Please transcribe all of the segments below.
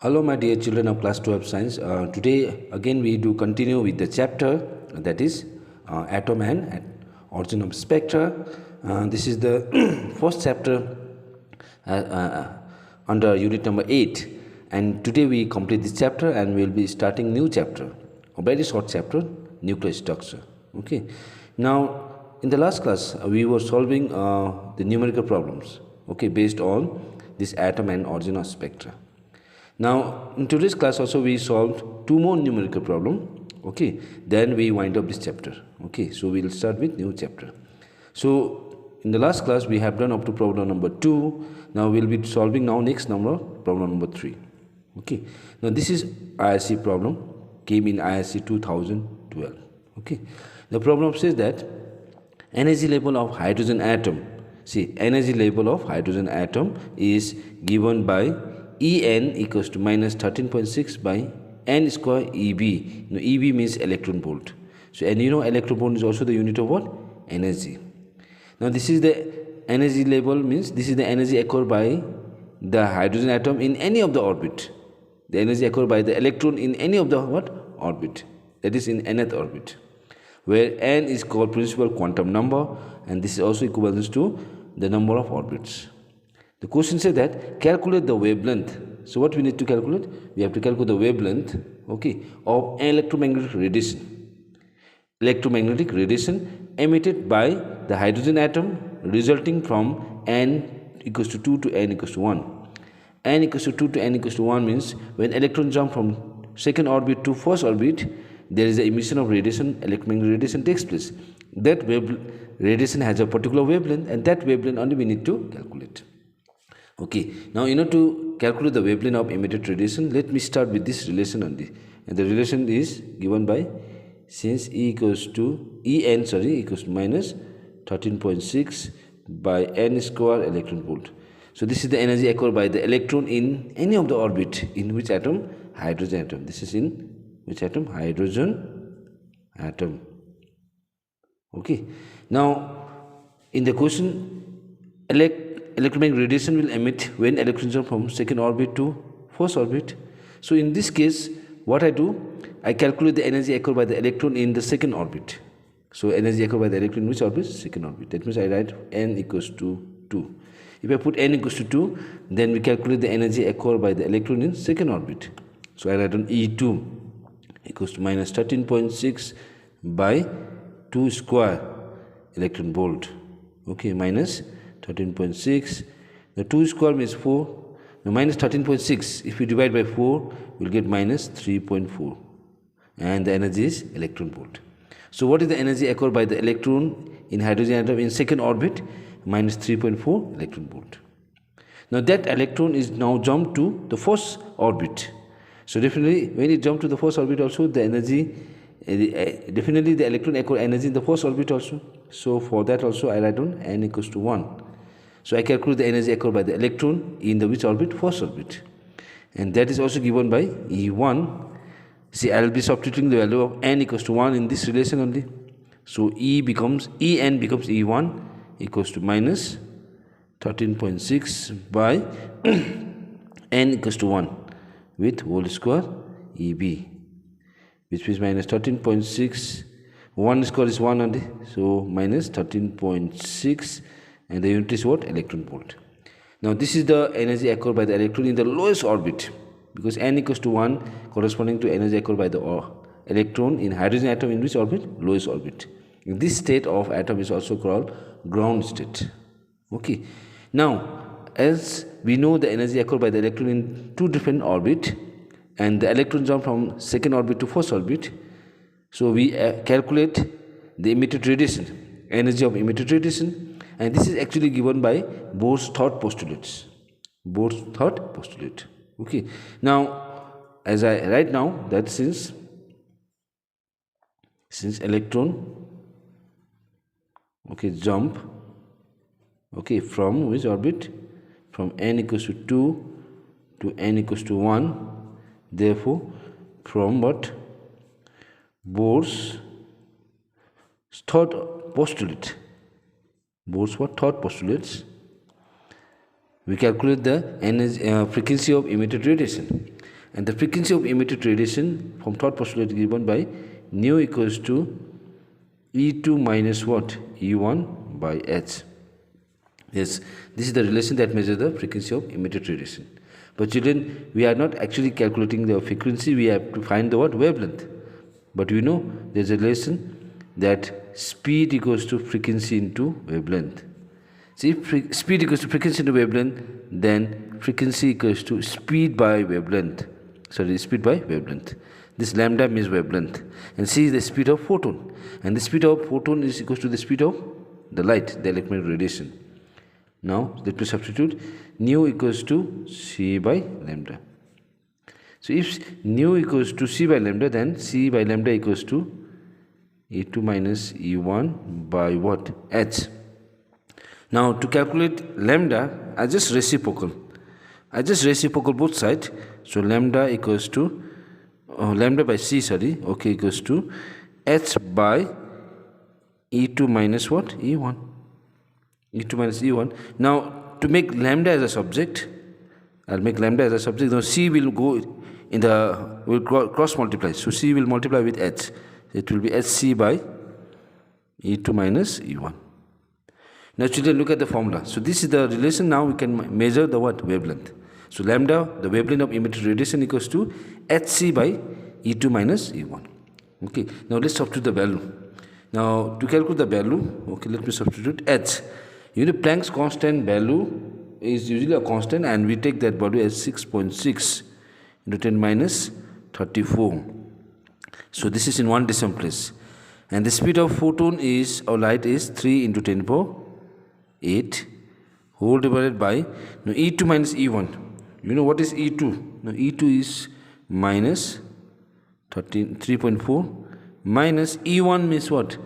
Hello my dear children of class 12 science. Today again we do continue with the chapter that is atom and origin of spectra. This is the first chapter under unit number 8, and today we complete this chapter and we will be starting new chapter, a very short chapter, nuclear structure. Okay, now in the last class we were solving the numerical problems, okay, based on this atom and origin of spectra. Now in today's class also we solved two more numerical problem, okay, then we wind up this chapter. Okay, so we'll start with new chapter. So in the last class we have done up to problem number 2. Now we'll be solving now next number, problem number 3. Okay, now this is ISC problem, came in ISC 2012. Okay, the problem says that energy level of hydrogen atom, see, energy level of hydrogen atom is given by En equals to minus 13.6 by n square Eb. Now Eb means electron volt. So, and you know electron volt is also the unit of what? Energy. Now this is the energy level, means this is the energy occurred by the hydrogen atom in any of the orbit. The energy occurred by the electron in any of the what? Orbit. That is in nth orbit, where n is called principal quantum number, and this is also equivalent to the number of orbits. The question says that calculate the wavelength. So what we need to calculate? We have to calculate the wavelength, okay, of electromagnetic radiation. Electromagnetic radiation emitted by the hydrogen atom resulting from n equals to 2 to n equals to 1. N equals to 2 to n equals to 1 means when electron jump from second orbit to first orbit, there is the emission of radiation, electromagnetic radiation takes place. That radiation has a particular wavelength, and that wavelength only we need to calculate. Okay, now in order to calculate the wavelength of emitted radiation, let me start with this relation only. And the relation is given by, since E equals to equals to minus 13.6 by n square electron volt. So this is the energy occurred by the electron in any of the orbit. In which atom? Hydrogen atom. This is in which atom? Hydrogen atom. Okay, now in the question, electromagnetic radiation will emit when electrons jump from second orbit to first orbit. So in this case, what I do, I calculate the energy occurred by the electron in the second orbit. So energy occurred by the electron in which orbit? Second orbit. That means I write n equals to 2. If I put n equals to 2, then we calculate the energy occurred by the electron in second orbit. So I write on E2 equals to minus 13.6 by 2 square electron volt. Okay, minus 13.6, the 2 square means 4, the minus 13.6, if we divide by 4, we'll get minus 3.4, and the energy is electron volt. So what is the energy occurred by the electron in hydrogen atom in second orbit? Minus 3.4 electron volt. Now that electron is now jumped to the first orbit. So definitely when it jumped to the first orbit also, the energy, definitely the electron occurred energy in the first orbit also. So for that also I write on n equals to 1. So I calculate the energy occurred by the electron in the which orbit? First orbit. And that is also given by E1. See, I will be substituting the value of n equals to 1 in this relation only. So En becomes E1 equals to minus 13.6 by n equals to 1 with whole square Eb, which is minus 13.6. 1 square is 1 only, so minus 13.6, and the unit is what? Electron volt. Now this is the energy occurred by the electron in the lowest orbit, because n equals to 1 corresponding to energy occurred by the electron in hydrogen atom in which orbit? Lowest orbit. This state of atom is also called ground state. Okay, now as we know the energy occurred by the electron in two different orbit, and the electron jump from second orbit to first orbit. So we calculate the emitted radiation, energy of emitted radiation, and this is actually given by Bohr's third postulates. Bohr's third postulate. Okay. Now, as I write now, that since electron, okay, jump, okay, from which orbit? From n equals to 2 to n equals to 1. Therefore, from what? Bohr's third postulate. Bohr's what? Third postulates. We calculate the energy, frequency of emitted radiation. And the frequency of emitted radiation from third postulate is given by nu equals to E2 minus what? E1 by h. Yes, this is the relation that measures the frequency of emitted radiation. But children, we are not actually calculating the frequency, we have to find the what? Wavelength. But we know there is a relation that speed equals to frequency into wavelength. See, if speed equals to frequency into wavelength, then frequency equals to speed by wavelength. Sorry, speed by wavelength. This lambda means wavelength. And c is the speed of photon. And the speed of photon is equals to the speed of the light, the electromagnetic radiation. Now, let me substitute nu equals to c by lambda. So, if nu equals to c by lambda, then c by lambda equals to E2 minus E1 by what? H. Now, to calculate lambda, I just reciprocal both sides. So, lambda equals to lambda by c, okay, equals to h by E2 minus what? E1. E2 minus E1. Now, to make lambda as a subject, I'll make lambda as a subject. Now, c will go in the, will cross multiply. So, c will multiply with h. It will be hc by E2 minus E1. Now, children, look at the formula. So, this is the relation. Now, we can measure the what? Wavelength. So, lambda, the wavelength of emitted radiation equals to hc by E2 minus E1. Okay. Now, let's substitute the value. Now, to calculate the value, okay, let me substitute h. You know, Planck's constant value is usually a constant, and we take that value as 6.6 into 10 minus 34. So, this is in 1 decimal place. And the speed of photon is, or light is 3 into 10 power 8 whole divided by, now E2 minus E1. You know what is E2? Now, E2 is minus 3.4 minus E1 means what?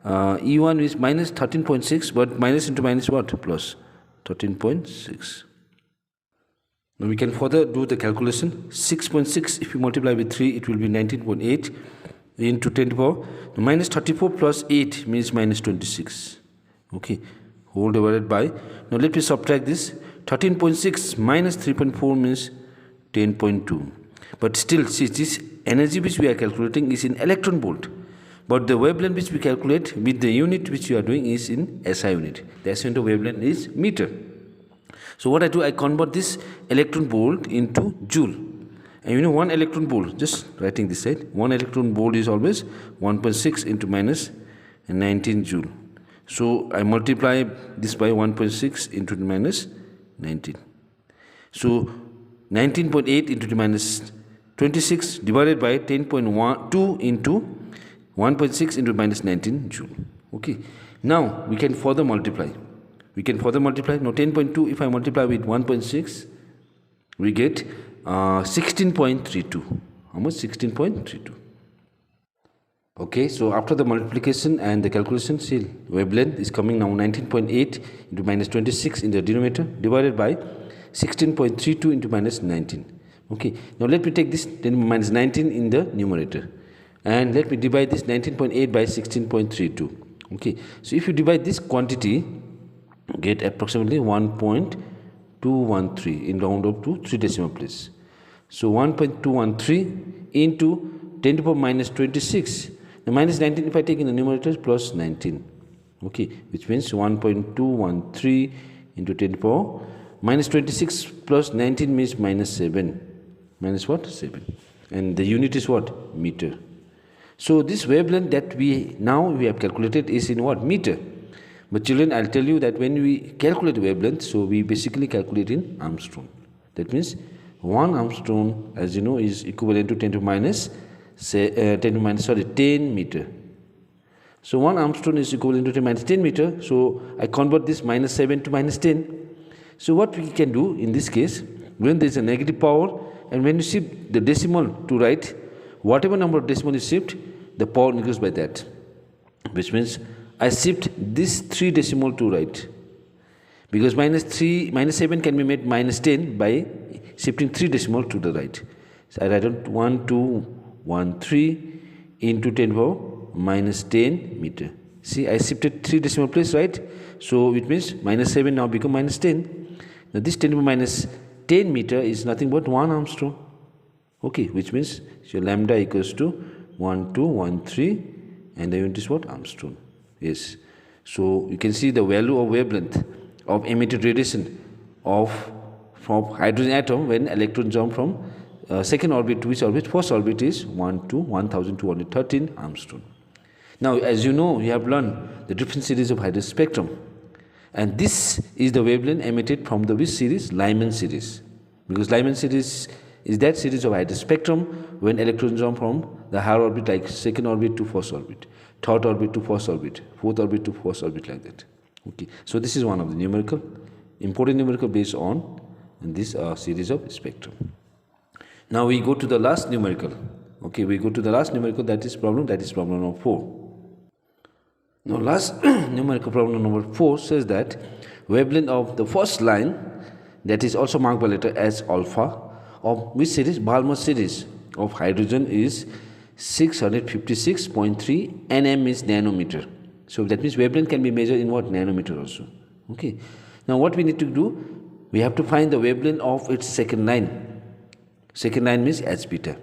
E1 is minus 13.6, but minus into minus what? Plus 13.6. Now, we can further do the calculation. 6.6 if you multiply with 3, it will be 19.8 into 10 to the power. Now, minus 34 plus 8 means minus 26. Okay, whole divided by. Now, let me subtract this. 13.6 minus 3.4 means 10.2. But still, see, this energy which we are calculating is in electron volt. But the wavelength which we calculate with the unit which we are doing is in SI unit. The SI unit of wavelength is meter. So, what I do, I convert this electron volt into joule. And you know, 1 electron volt, just writing this side, 1 electron volt is always 1.6 into minus 19 joule. So, I multiply this by 1.6 into minus 19. So, 19.8 into the minus 26 divided by 10.2 into 1.6 into minus 19 joule. Okay. Now, we can further multiply. Now, 10.2 if I multiply with 1.6, we get 16.32. How much? 16.32. Okay, so after the multiplication and the calculation, see, wavelength is coming now 19.8 into minus 26 in the denominator divided by 16.32 into minus 19. Okay, now let me take this 10 minus 19 in the numerator, and let me divide this 19.8 by 16.32. Okay, so if you divide this quantity, get approximately 1.213 in round up to 3 decimal place. So 1.213 into 10 to the power minus 26. Now minus 19 if I take in the numerator plus 19. Okay, which means 1.213 into 10 to the power minus 26 plus 19 means minus 7. Minus what? 7. And the unit is what? Meter. So this wavelength that we have calculated is in what? Meter. But children, I'll tell you that when we calculate wavelength, so we basically calculate in Armstrong. That means 1 Armstrong, as you know, is equivalent to 10 meter. So 1 Armstrong is equivalent to 10 minus 10 meter. So I convert this minus 7 to minus 10. So what we can do in this case, when there is a negative power and when you shift the decimal to right, whatever number of decimal is shift, the power increases by that. Which means I shift this 3 decimal to right. Because minus 7 can be made minus 10 by shifting 3 decimal to the right. So I write 1213 into 10 power minus 10 meter. See, I shifted 3 decimal place, right? So it means minus 7 now become minus 10. Now this 10 to minus 10 meter is nothing but 1 Armstrong. Okay, which means so lambda equals to 1213, and the unit is what? Armstrong. Yes. So you can see the value of wavelength of emitted radiation from hydrogen atom when electron jump from second orbit to which orbit? First orbit is 1 to 1213 Armstrong. Now, as you know, you have learned the different series of hydrogen spectrum, and this is the wavelength emitted from the which series? Lyman series, because Lyman series is that series of hydrogen spectrum when electrons jump from the higher orbit, like second orbit to first orbit, third orbit to first orbit, fourth orbit to first orbit, like that. Okay, so this is one of the important numerical based on this series of spectrum. Now we go to the last numerical. Okay, we go to the last numerical, that is problem number 4. Now last numerical problem number 4 says that wavelength of the first line, that is also marked by letter S alpha, of which series? Biomass series of hydrogen is 656.3 nm is nanometer. So that means wavelength can be measured in what? Nanometer also. Okay. Now what we need to do? We have to find the wavelength of its second line. Second line means H beta,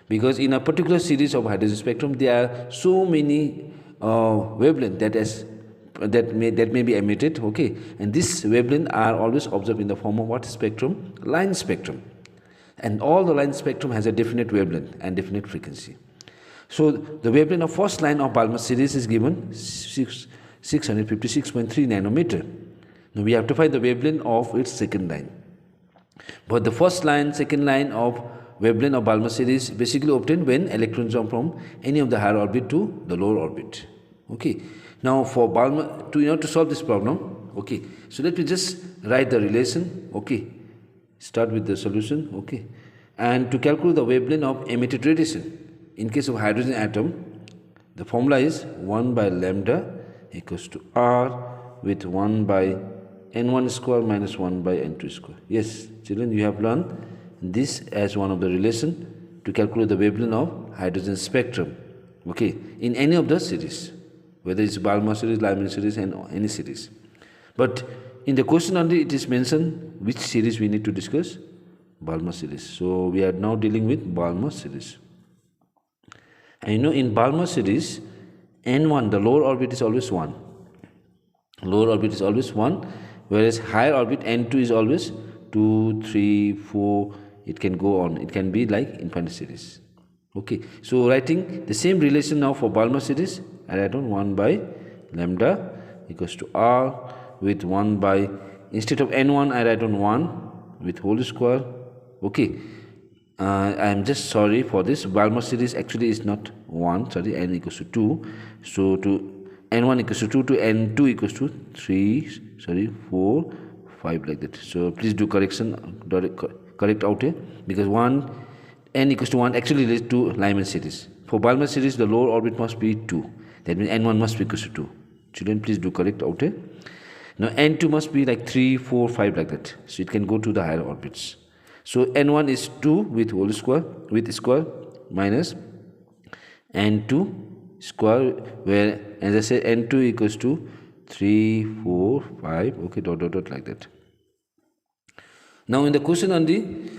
because in a particular series of hydrogen spectrum there are so many wavelength that may be emitted. Okay, and this wavelength are always observed in the form of what spectrum? Line spectrum, and all the line spectrum has a definite wavelength and definite frequency. So the wavelength of first line of Biomass series is given 656.3 nanometer. Now we have to find the wavelength of its second line. But the first line, second line of wavelength of Biomass series basically obtained when electrons jump from any of the higher orbit to the lower orbit. Okay. Now for Biomass, in order to solve this problem, okay, so let me just write the relation. Okay, start with the solution. Okay, and to calculate the wavelength of emitted radiation in case of hydrogen atom, the formula is 1 by lambda equals to R with 1 by n1 square minus 1 by n2 square. Yes, children, you have learned this as one of the relation to calculate the wavelength of hydrogen spectrum. Okay, in any of the series, whether it's Biomass series, Lyman series, and any series. But in the question only it is mentioned which series we need to discuss? Biomass series. So we are now dealing with Biomass series. And you know, in Biomass series, n1, the lower orbit is always 1. Lower orbit is always 1, whereas higher orbit n2 is always 2, 3, 4. It can go on. It can be like infinite series. Okay. So writing the same relation now for Biomass series, I write on 1 by lambda equals to R with 1 by, instead of n1 I write on 1 with whole square. Okay. I am just sorry for this. Biomass series actually is not 1, sorry, n equals to 2. So to n1 equals to 2 to n2 equals to 3, sorry, 4, 5, like that. So please do correction, correct out here, because n equals to 1 actually relates to Lyman series. For Biomass series, the lower orbit must be 2. That means n1 must be equals to 2. Children, please do correct out here. Now n2 must be like 3, 4, 5, like that. So it can go to the higher orbits. So n1 is 2 with whole square, with square, minus n2 square, where, as I said, n2 equals to 3, 4, 5, okay, dot, dot, dot, like that. Now in the question only,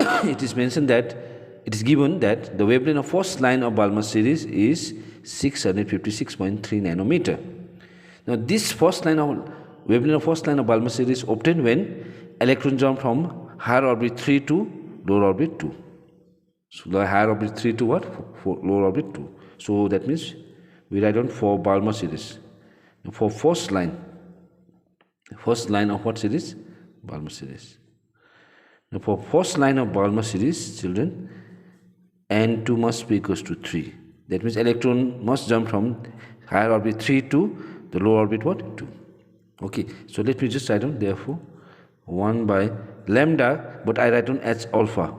it is mentioned that, it is given that the wavelength of first line of Biomass series is 656.3 nanometer. Now this wavelength of first line of Biomass series obtained when electron jump from higher orbit 3 to lower orbit 2. So the higher orbit 3 to what? For lower orbit 2. So that means we write on for Biomass series. For first line of what series? Biomass series. Now for first line of Biomass series, children, n2 must be equals to 3. That means electron must jump from higher orbit 3 to the lower orbit what? 2. Okay, so let me just write on, therefore 1 by lambda, but I write on H alpha.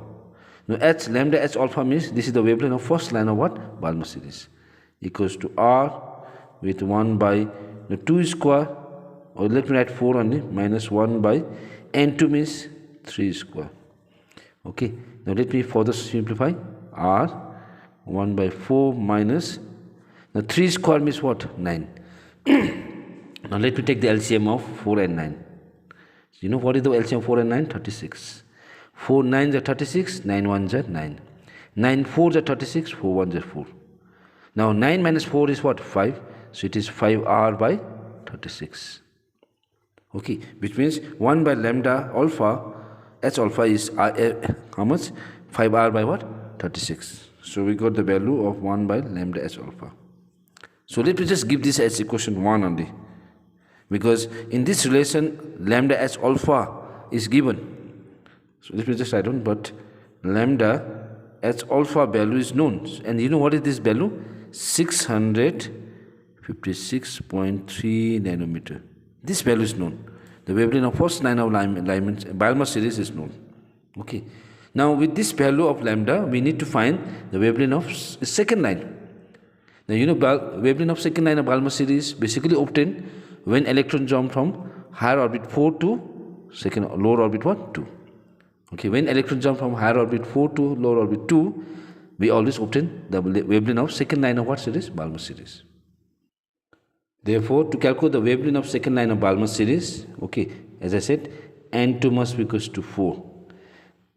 Now lambda H alpha means this is the wavelength of first line of what? Biomass series, equals to R with 1 by 2 square, or let me write 4 only, minus 1 by n2 means 3 square. Okay, now let me further simplify. R 1 by 4 minus, now 3 square means what? 9. Now let me take the LCM of 4 and 9. You know what is the LCM of 4 and 9? 36. 4 9s are 36, 9 1s are 9. 9 4s are 36, 4 1s are 4. Now 9 minus 4 is what? 5. So it is 5r by 36. Okay, which means 1 by lambda alpha, h alpha is how much? 5r by what? 36. So we got the value of 1 by lambda h alpha. So let me just give this as equation 1 only. Because in this relation, lambda h alpha is given. So let me just write down, but lambda h alpha value is known. And you know what is this value? 656.3 nanometer. This value is known. The wavelength of first line of Biomass series is known. Okay. Now with this value of lambda, we need to find the wavelength of second line. Now you know wavelength of second line of Biomass series basically obtained when electron jump from higher orbit 4 to lower orbit 2. Okay, when electron jump from higher orbit 4 to lower orbit 2, we always obtain the wavelength of second line of what series? Biomass series. Therefore, to calculate the wavelength of second line of Biomass series, okay, as I said, n2 must be equals to 4.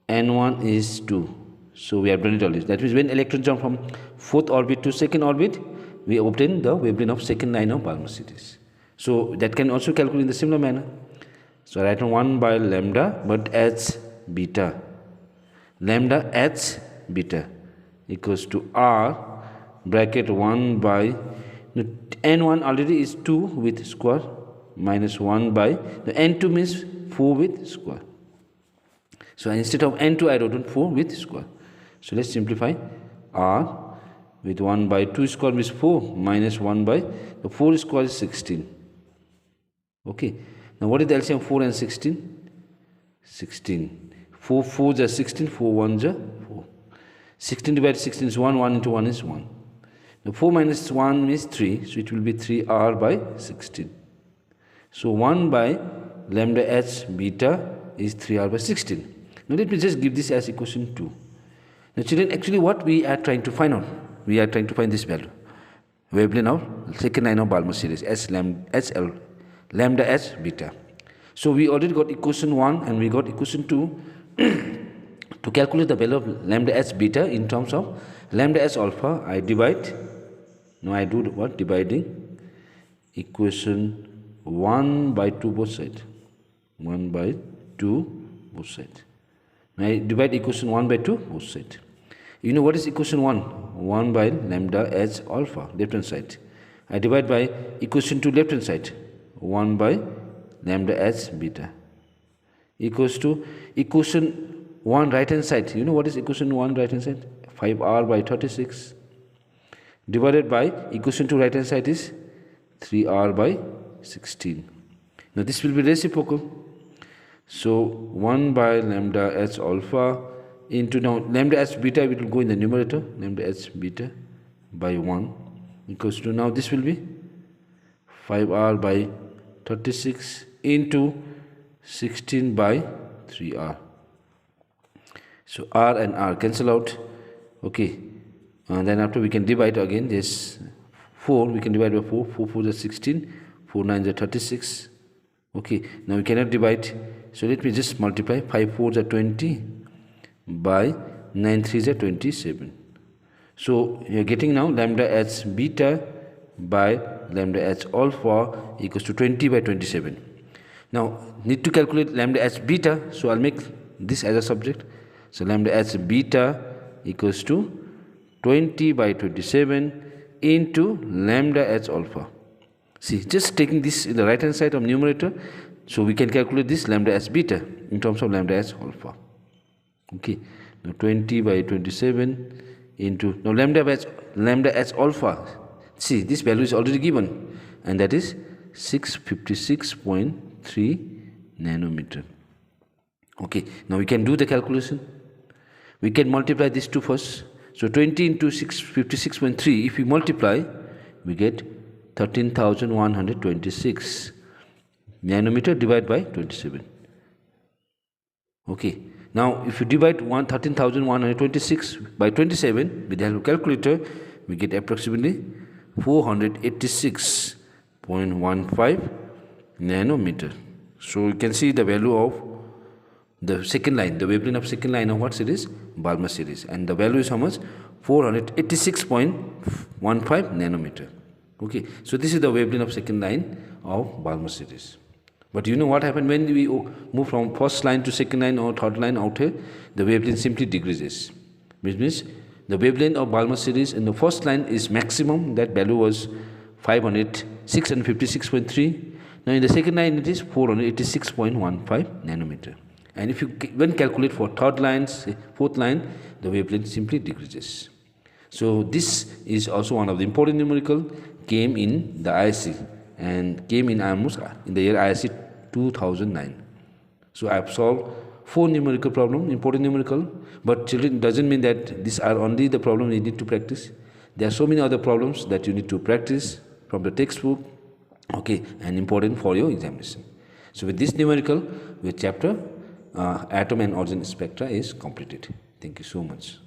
n1 is 2. So we have done it already. That means when electron jump from fourth orbit to second orbit, we obtain the wavelength of second line of Biomass series. So that can also calculate in the similar manner. So I write on 1 by lambda, but h beta. Lambda h beta equals to r bracket 1 by n1 already is 2 with square minus 1 by the n2 means 4 with square. So instead of n2 I wrote on 4 with square. So let's simplify. R with 1 by 2 square is 4 minus 1 by the 4 square is 16. Okay. Now what is the LCM 4 and 16? 16. 4 4s are 16, 4 1s are 4. 16 divided 16 is 1, 1 into 1 is 1. Now 4 minus 1 is 3, so it will be 3r by 16. So 1 by lambda h beta is 3r by 16. Now let me just give this as equation 2. Now children, actually what we are trying to find out? We are trying to find this value. Wavelength of second line of Biomass series, lambda h beta. So we already got equation 1 and we got equation 2 to calculate the value of lambda h beta in terms of lambda h alpha. I divide, now I do what? Dividing equation 1 by 2 both sides. 1 by 2 both sides. Now I divide equation 1 by 2 both sides. You know what is equation 1? 1 by lambda h alpha, left hand side. I divide by equation 2 left hand side. 1 by lambda h beta equals to equation 1 right hand side. You know what is equation 1 right hand side? 5r by 36 divided by equation 2 right hand side is 3r by 16. Now this will be reciprocal. So 1 by lambda h alpha into, now lambda h beta will go in the numerator, lambda h beta by 1 equals to, now this will be 5r by 36 into 16 by 3r. So r and r cancel out. Okay, and then after we can divide again. This 4 we can divide by 4. 4 4 is 16, 4 9 is 36. Okay, now we cannot divide, so let me just multiply. 5 4 is 20 by 9 3 is 27. So you are getting now lambda h beta by lambda h alpha equals to 20 by 27. Now need to calculate lambda h beta, so I'll make this as a subject. So lambda h beta equals to 20 by 27 into lambda h alpha. See, just taking this in the right hand side of numerator, so we can calculate this lambda h beta in terms of lambda h alpha. Okay, now 20 by 27 into, now lambda h alpha, see this value is already given, and that is 656.3 nanometer. Okay, now we can do the calculation. We can multiply these two first. So 20 into 656.3, if we multiply, we get 13,126 nanometer divided by 27. Okay, now if you divide 13,126 by 27 with the help of calculator, we get approximately 486.15 nanometer. So you can see the value of the second line, the wavelength of second line of what series? Biomass series. And the value is how much? 486.15 nanometer. Okay, so this is the wavelength of second line of Biomass series. But you know what happened when we move from first line to second line or third line out here? The wavelength simply decreases. Which means the wavelength of Biomass series in the first line is maximum. That value was 656.3. Now in the second line it is 486.15 nanometer. And if you when calculate for third line, fourth line, the wavelength simply decreases. So this is also one of the important numerical came in the ISC and came in almost in the year ISC 2009. So I have solved 4 numerical problems, important numerical, but children, doesn't mean that these are only the problems you need to practice. There are so many other problems that you need to practice from the textbook, okay, and important for your examination. So with this numerical, with chapter atom and origin spectra is completed. Thank you so much.